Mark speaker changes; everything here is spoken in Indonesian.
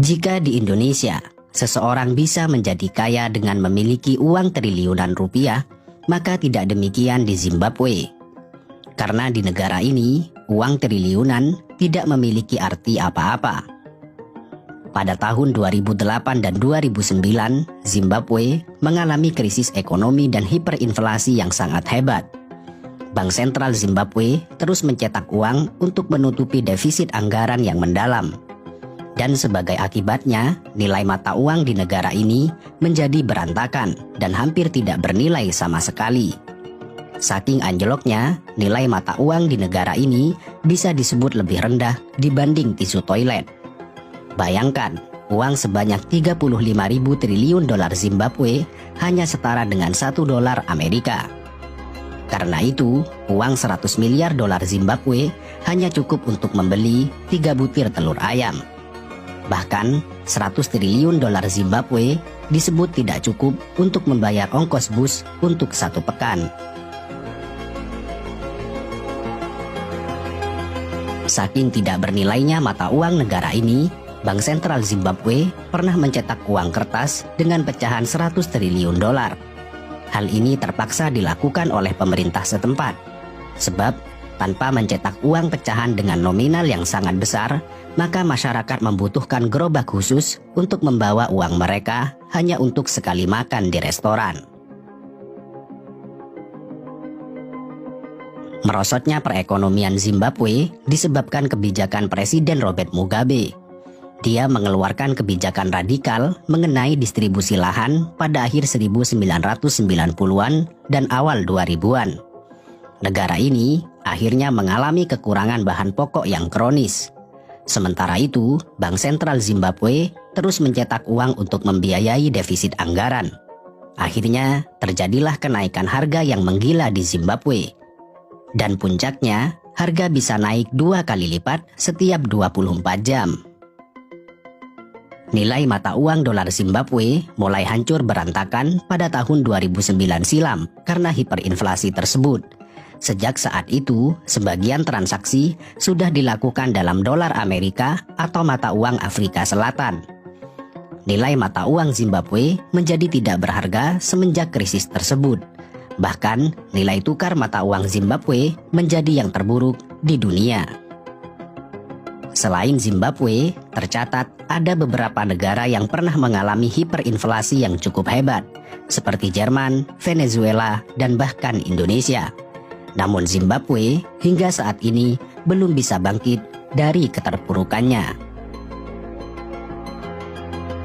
Speaker 1: Jika di Indonesia, seseorang bisa menjadi kaya dengan memiliki uang triliunan rupiah, maka tidak demikian di Zimbabwe. Karena di negara ini, uang triliunan tidak memiliki arti apa-apa. Pada tahun 2008 dan 2009, Zimbabwe mengalami krisis ekonomi dan hiperinflasi yang sangat hebat. Bank Sentral Zimbabwe terus mencetak uang untuk menutupi defisit anggaran yang mendalam. Dan sebagai akibatnya, nilai mata uang di negara ini menjadi berantakan dan hampir tidak bernilai sama sekali. Saking anjloknya, nilai mata uang di negara ini bisa disebut lebih rendah dibanding tisu toilet. Bayangkan, uang sebanyak 35.000 triliun dolar Zimbabwe hanya setara dengan $1 Amerika. Karena itu, uang 100 miliar dolar Zimbabwe hanya cukup untuk membeli 3 butir telur ayam. Bahkan, 100 triliun dolar Zimbabwe disebut tidak cukup untuk membayar ongkos bus untuk 1 pekan. Saking tidak bernilainya mata uang negara ini, Bank Sentral Zimbabwe pernah mencetak uang kertas dengan pecahan 100 triliun dolar. Hal ini terpaksa dilakukan oleh pemerintah setempat, sebab tanpa mencetak uang pecahan dengan nominal yang sangat besar, maka masyarakat membutuhkan gerobak khusus untuk membawa uang mereka hanya untuk sekali makan di restoran. Merosotnya perekonomian Zimbabwe disebabkan kebijakan Presiden Robert Mugabe. Dia mengeluarkan kebijakan radikal mengenai distribusi lahan pada akhir 1990-an dan awal 2000-an. Negara ini akhirnya mengalami kekurangan bahan pokok yang kronis. Sementara itu, Bank Sentral Zimbabwe terus mencetak uang untuk membiayai defisit anggaran. Akhirnya, terjadilah kenaikan harga yang menggila di Zimbabwe. Dan puncaknya, harga bisa naik 2 kali lipat setiap 24 jam. Nilai mata uang dolar Zimbabwe mulai hancur berantakan pada tahun 2009 silam karena hiperinflasi tersebut. Sejak saat itu, sebagian transaksi sudah dilakukan dalam dolar Amerika atau mata uang Afrika Selatan. Nilai mata uang Zimbabwe menjadi tidak berharga semenjak krisis tersebut. Bahkan, nilai tukar mata uang Zimbabwe menjadi yang terburuk di dunia. Selain Zimbabwe, tercatat ada beberapa negara yang pernah mengalami hiperinflasi yang cukup hebat, seperti Jerman, Venezuela, dan bahkan Indonesia. Namun Zimbabwe hingga saat ini belum bisa bangkit dari keterpurukannya.